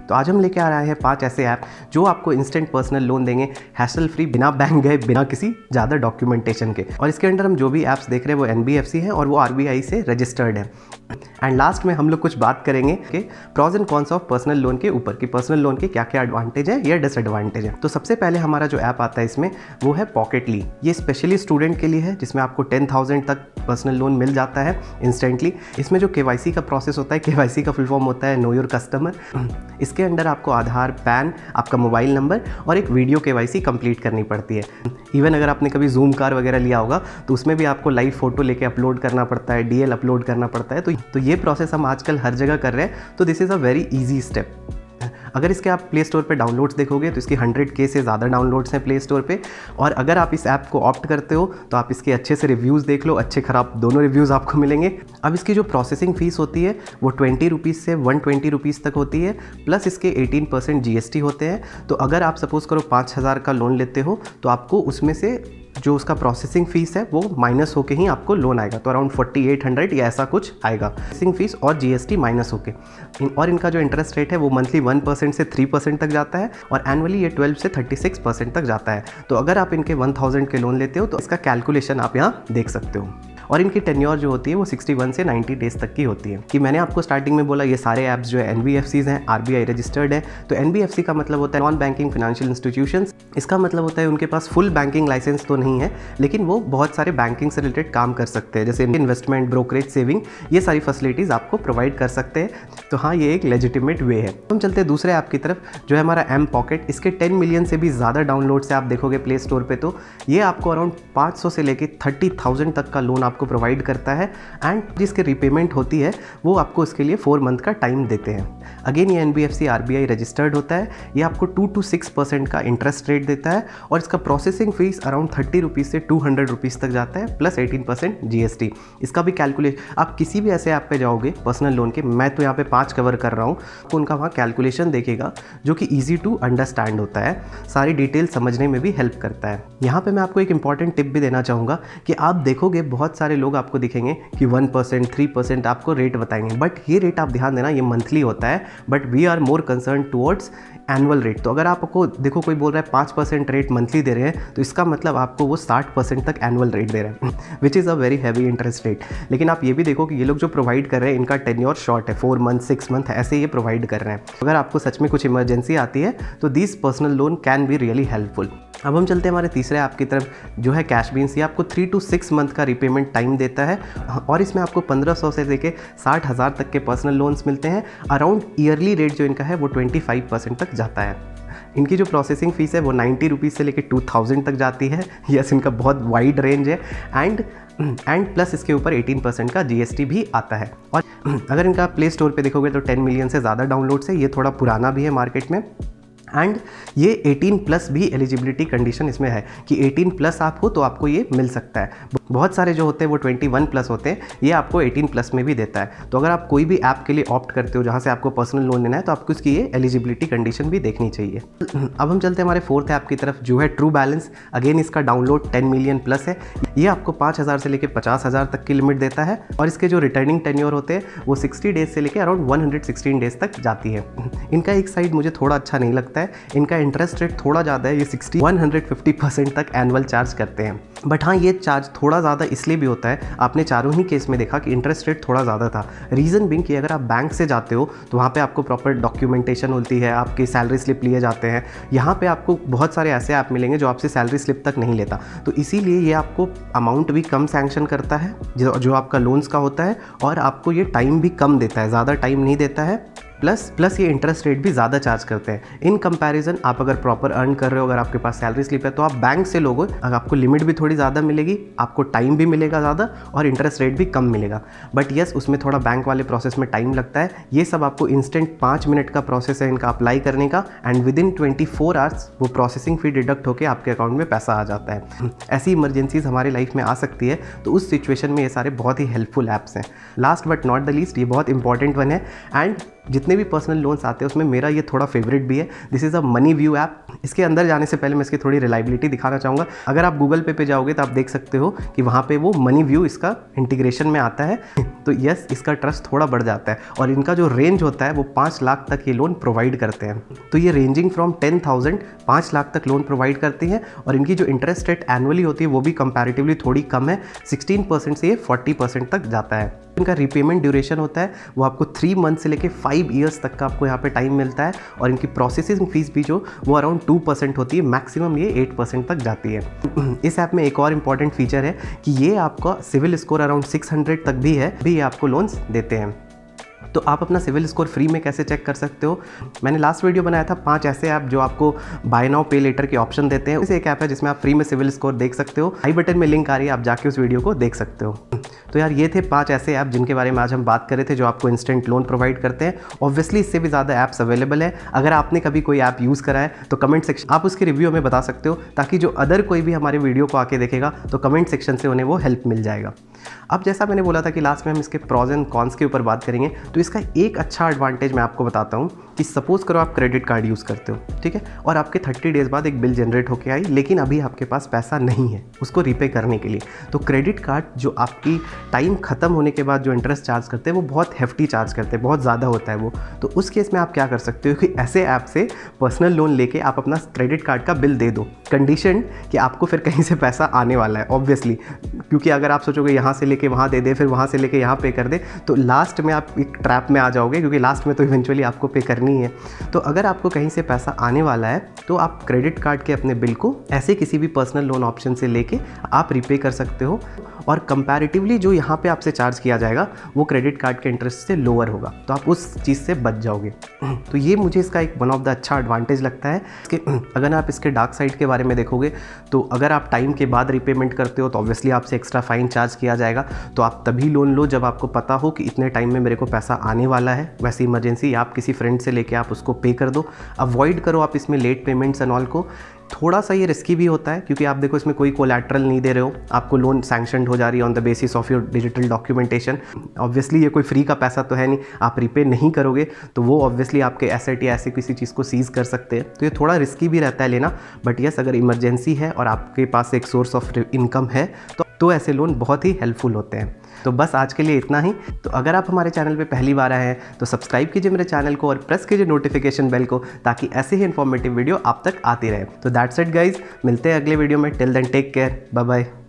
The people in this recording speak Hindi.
तो आज हम लेके आ रहे हैं 5 ऐसे ऐप जो आपको इंस्टेंट पर्सनल लोन देंगे, हैसल फ्री, बिना बैंक गए, बिना किसी ज़्यादा डॉक्यूमेंटेशन के। और इसके अंडर हम जो भी ऐप्स देख रहे हैं वो NBFC हैं और वो RBI से रजिस्टर्ड है। एंड लास्ट में हम लोग कुछ बात करेंगे कि pros and cons of personal loan के ऊपर, कि पर्सनल लोन के क्या क्या एडवांटेज है या डिसएडवांटेज है। तो सबसे पहले हमारा जो ऐप आता है इसमें वो है पॉकेटली। ये स्पेशली स्टूडेंट के लिए है, जिसमें आपको 10,000 तक पर्सनल लोन मिल जाता है इंस्टेंटली। इसमें जो KYC का प्रोसेस होता है, KYC का फुल फॉर्म होता है नो योर कस्टमर। इसके अंडर आपको आधार, पैन, आपका मोबाइल नंबर और एक वीडियो KYC कंप्लीट करनी पड़ती है। इवन अगर आपने कभी जूम कार वगैरह लिया होगा तो उसमें भी आपको लाइव फोटो लेके अपलोड करना पड़ता है, DL अपलोड करना पड़ता है। तो ये प्रोसेस हम आजकल हर जगह कर रहे हैं, तो this is a very easy step. अगर इसके आप प्ले स्टोर पे डाउनलोड्स देखोगे तो इसकी 100K से ज़्यादा डाउनलोड्स हैं प्ले स्टोर पे। और अगर आप इस ऐप को ऑप्ट करते हो तो आप इसके अच्छे से रिव्यूज़ देख लो, अच्छे खराब दोनों रिव्यूज़ आपको मिलेंगे। अब इसकी जो प्रोसेसिंग फ़ीस होती है वो 20 रुपीज़ से 120 रुपीज़ तक होती है, प्लस इसके 18% GST होते हैं। तो अगर आप सपोज़ करो 5,000 का लोन लेते हो तो आपको उसमें से जो उसका प्रोसेसिंग फ़ीस है वो माइनस होके ही आपको लोन आएगा, तो अराउंड 4800 या ऐसा कुछ आएगा प्रोसेसिंग फ़ीस और GST माइनस होके। और इनका जो इंटरेस्ट रेट है वो मंथली 1% से 3% तक जाता है और एनुअली ये 12 से 36% तक जाता है। तो अगर आप इनके 1000 के लोन लेते हो तो इसका कैलकुलेशन आप यहाँ देख सकते हो। और इनकी टेन्योर जो होती है वो 61 से 90 डेज़ तक की होती है। कि मैंने आपको स्टार्टिंग में बोला ये सारे ऐप्स जो है NBFCs हैं, RBI रजिस्टर्ड है। तो NBFC का मतलब होता है नॉन बैंकिंग फाइनेंशियल इंस्टीट्यूशंस। इसका मतलब होता है उनके पास फुल बैंकिंग लाइसेंस तो नहीं है, लेकिन वो बहुत सारे बैंकिंग से रिलेटेड काम कर सकते हैं, जैसे इन्वेस्टमेंट, ब्रोकरेज, सेविंग, ये सारी फैसिलिटीज़ आपको प्रोवाइड कर सकते हैं। तो हाँ, ये एक लेजिटिमेट वे है। हम चलते हैं दूसरे ऐप की तरफ जो है हमारा M पॉकेट। इसके 10 मिलियन से भी ज़्यादा डाउनलोड से आप देखोगे प्ले स्टोर पर, तो ये आपको अराउंड 500 से लेके 30,000 तक का लोन आपको प्रोवाइड करता है। एंड जिसके रिपेमेंट होती है वो आपको इसके लिए 4 मंथ का टाइम देते हैं। अगेन ये NBFC RBI रजिस्टर्ड होता है। ये आपको 2 to 6% का इंटरेस्ट रेट देता है और इसका प्रोसेसिंग फीस अराउंड 30 रुपीज़ से 200 रुपीज़ तक जाता है, प्लस 18% GST। इसका भी कैलकुलेशन आप किसी भी ऐसे ऐप पे जाओगे पर्सनल लोन के, मैं तो यहाँ पे 5 कवर कर रहा हूँ, तो उनका वहाँ कैलकुलेशन देखेगा जो कि ईजी टू अंडरस्टैंड होता है, सारी डिटेल समझने में भी हेल्प करता है। यहाँ पर मैं आपको एक इंपॉर्टेंट टिप भी देना चाहूँगा कि आप देखोगे बहुत सारे लोग आपको दिखेंगे कि 1%, 3% आपको रेट बताएंगे, बट ये रेट आप ध्यान देना ये मंथली होता है, but we are more concern towards annual rate. तो अगर आपको देखो कोई बोल रहा है 5% रेट मंथली दे रहे हैं, तो इसका मतलब आपको वो 60% तक एनुअल रेट दे रहे हैं which is a very heavy interest rate. लेकिन आप ये भी देखो कि ये लोग जो प्रोवाइड कर रहे हैं इनका टेन्योर शॉर्ट है, 4 मंथ, 6 मंथ ऐसे ये प्रोवाइड कर रहे हैं। अगर आपको सच में कुछ इमरजेंसी आती है तो this personal loan can be really helpful. अब हम चलते हैं हमारे तीसरे ऐप की तरफ जो है कैशबीन्स। ये आपको 3 to 6 मंथ का रिपेमेंट टाइम देता है और इसमें आपको 1500 से लेके 60,000 तक के पर्सनल लोन्स मिलते हैं। अराउंड ईयरली रेट जो इनका है वो 25% तक जाता है। इनकी जो प्रोसेसिंग फ़ीस है वो 90 रुपीज़ से लेके 2000 तक जाती है। यस, इनका बहुत वाइड रेंज है। एंड प्लस इसके ऊपर 18% का GST भी आता है। और अगर इनका प्ले स्टोर पे देखोगे तो 10 मिलियन से ज़्यादा डाउनलोड्स है। ये थोड़ा पुराना भी है मार्केट में। एंड ये 18+ भी एलिजिबिलिटी कंडीशन इसमें है कि 18+ आप हो तो आपको ये मिल सकता है। बहुत सारे जो होते हैं वो 21+ होते हैं, ये आपको 18+ में भी देता है। तो अगर आप कोई भी ऐप के लिए ऑप्ट करते हो जहाँ से आपको पर्सनल लोन लेना है तो आपको इसकी ये एलिजिबिलिटी कंडीशन भी देखनी चाहिए। अब हम चलते हैं हमारे फोर्थ ऐप की तरफ जो है ट्रू बैलेंस। अगेन इसका डाउनलोड 10 मिलियन प्लस है। ये आपको 5,000 से लेकर 50,000 तक की लिमिट देता है और इसके जो रिटर्निंग टेन्योर होते हैं वो 60 डेज से लेकर अराउंड 116 डेज तक जाती है। इनका एक साइड मुझे थोड़ा अच्छा नहीं लगता है, इनका इंटरेस्ट रेट थोड़ा ज़्यादा है। ये 150% तक एनुअल चार्ज करते हैं। बट हाँ, ये चार्ज थोड़ा ज़्यादा इसलिए भी होता है, आपने चारों ही केस में देखा कि इंटरेस्ट रेट थोड़ा ज़्यादा था। रीज़न बिंग कि अगर आप बैंक से जाते हो तो वहाँ पे आपको प्रॉपर डॉक्यूमेंटेशन होती है, आपकी सैलरी स्लिप लिए जाते हैं। यहाँ पे आपको बहुत सारे ऐसे ऐप मिलेंगे जो आपसे सैलरी स्लिप तक नहीं लेता, तो इसीलिए ये आपको अमाउंट भी कम सैंक्शन करता है जो आपका लोन्स का होता है, और आपको ये टाइम भी कम देता है, ज़्यादा टाइम नहीं देता है। प्लस ये इंटरेस्ट रेट भी ज़्यादा चार्ज करते हैं। इन कंपैरिजन आप अगर प्रॉपर अर्न कर रहे हो, अगर आपके पास सैलरी स्लिप है, तो आप बैंक से लोगे, अगर आपको लिमिट भी थोड़ी ज़्यादा मिलेगी, आपको टाइम भी मिलेगा ज़्यादा और इंटरेस्ट रेट भी कम मिलेगा। बट यस, उसमें थोड़ा बैंक वाले प्रोसेस में टाइम लगता है। ये सब आपको इंस्टेंट 5 मिनट का प्रोसेस है इनका अप्लाई करने का, एंड विदिन 24 आवर्स वो प्रोसेसिंग फ़ी डिडक्ट होकर आपके अकाउंट में पैसा आ जाता है। ऐसी इमरजेंसीज हमारे लाइफ में आ सकती है, तो उस सिचुएशन में ये सारे बहुत ही हेल्पफुल ऐप्स हैं। Last but not the least, ये बहुत इंपॉर्टेंट वन है, एंड जितने भी पर्सनल लोन्स आते हैं उसमें मेरा ये थोड़ा फेवरेट भी है। This is a money view app. इसके अंदर जाने से पहले मैं इसकी थोड़ी रिलायबिलिटी दिखाना चाहूँगा। अगर आप गूगल पे जाओगे तो आप देख सकते हो कि वहाँ पे वो मनी व्यू इसका इंटीग्रेशन में आता है, तो यस इसका ट्रस्ट थोड़ा बढ़ जाता है। और इनका जो रेंज होता है वो 5 लाख तक ये लोन प्रोवाइड करते हैं। तो ये रेंजिंग फ्रॉम 10,000 5 लाख तक लोन प्रोवाइड करती हैं। और इनकी जो इंटरेस्ट रेट एनुअली होती है वो भी कंपैरेटिवली थोड़ी कम है, 16% से ये 40% तक जाता है। इनका रिपेमेंट ड्यूरेशन होता है वो आपको 3 मंथ से लेके 5 ईयर्स तक का आपको यहाँ पे टाइम मिलता है। और इनकी प्रोसेसिंग फीस भी जो वो अराउंड 2% होती है, मैक्सिमम ये 8% तक जाती है। इस ऐप में एक और इम्पॉर्टेंट फीचर है कि ये आपका सिविल स्कोर अराउंड 600 तक भी है, भी ये आपको लोन्स देते हैं। तो आप अपना सिविल स्कोर फ्री में कैसे चेक कर सकते हो? मैंने लास्ट वीडियो बनाया था 5 ऐसे ऐप जो आपको बाय नाउ पे लेटर के ऑप्शन देते हैं। इसे एक ऐप है जिसमें आप फ्री में सिविल स्कोर देख सकते हो। आई बटन में लिंक आ रही है, आप जाके उस वीडियो को देख सकते हो। तो यार ये थे 5 ऐसे ऐप जिनके बारे में आज हम बात कर रहे थे जो आपको इंस्टेंट लोन प्रोवाइड करते हैं। ऑब्वियसली इससे भी ज़्यादा ऐप्स अवेलेबल है। अगर आपने कभी कोई ऐप यूज़ करा है तो कमेंट सेक्शन आप उसके रिव्यू में बता सकते हो, ताकि जो अदर कोई भी हमारे वीडियो को आके देखेगा तो कमेंट सेक्शन से उन्हें वो हेल्प मिल जाएगा। अब जैसा मैंने बोला था कि लास्ट में हम इसके प्रॉज एंड कॉन्स के ऊपर बात करेंगे, तो इसका एक अच्छा एडवांटेज मैं आपको बताता हूँ कि सपोज करो आप क्रेडिट कार्ड यूज़ करते हो, ठीक है, और आपके 30 डेज़ बाद एक बिल जनरेट होकर आई, लेकिन अभी आपके पास पैसा नहीं है उसको रीपे करने के लिए। तो क्रेडिट कार्ड जो आपकी टाइम ख़त्म होने के बाद जो इंटरेस्ट चार्ज करते हैं वो बहुत हेफ्टी चार्ज करते हैं, बहुत ज़्यादा होता है वो। तो उस केस में आप क्या कर सकते हो कि ऐसे ऐप से पर्सनल लोन लेके आप अपना क्रेडिट कार्ड का बिल दे दो, कंडीशन कि आपको फिर कहीं से पैसा आने वाला है ऑब्वियसली। क्योंकि अगर आप सोचोगे यहाँ से लेके वहाँ दे दे, फिर वहाँ से लेके यहाँ पे कर दे, तो लास्ट में आप एक ट्रैप में आ जाओगे, क्योंकि लास्ट में तो इवेंचुअली आपको पे करनी है। तो अगर आपको कहीं से पैसा आने वाला है तो आप क्रेडिट कार्ड के अपने बिल को ऐसे किसी भी पर्सनल लोन ऑप्शन से लेके आप रीपे कर सकते हो। और कंपैरेटिवली जो यहाँ पे आपसे चार्ज किया जाएगा वो क्रेडिट कार्ड के इंटरेस्ट से लोअर होगा, तो आप उस चीज़ से बच जाओगे। तो ये मुझे इसका एक वन ऑफ द अच्छा एडवांटेज लगता है कि अगर आप इसके डार्क साइड के बारे में देखोगे तो अगर आप टाइम के बाद रीपेमेंट करते हो तो ऑब्वियसली आपसे एक्स्ट्रा फाइन चार्ज किया जाएगा। तो आप तभी लोन लो जब आपको पता हो कि इतने टाइम में मेरे को पैसा आने वाला है। वैसे इमरजेंसी आप किसी फ्रेंड से लेके आप उसको पे कर दो, अवॉइड करो आप इसमें लेट पेमेंट्स एंड ऑल को। थोड़ा सा ये रिस्की भी होता है क्योंकि आप देखो इसमें कोई कोलैटरल नहीं दे रहे हो, आपको लोन सैंक्शनड हो जा रही है on the basis of your digital documentation. Obviously ये कोई फ्री का पैसा तो है नहीं, आप रीपे नहीं करोगे तो वो ऑब्वियसली आपके एसेट या ऐसे किसी चीज़ को सीज कर सकते हैं। तो ये थोड़ा रिस्की भी रहता है लेना, बट यस अगर इमरजेंसी है और आपके पास एक सोर्स ऑफ इनकम है तो ऐसे लोन बहुत ही हेल्पफुल होते हैं। तो बस आज के लिए इतना ही। तो अगर आप हमारे चैनल पे पहली बार आए हैं तो सब्सक्राइब कीजिए मेरे चैनल को और प्रेस कीजिए नोटिफिकेशन बेल को, ताकि ऐसे ही इन्फॉर्मेटिव वीडियो आप तक आती रहे। तो दैट्स इट गाइज, मिलते हैं अगले वीडियो में। Till then take care, bye bye.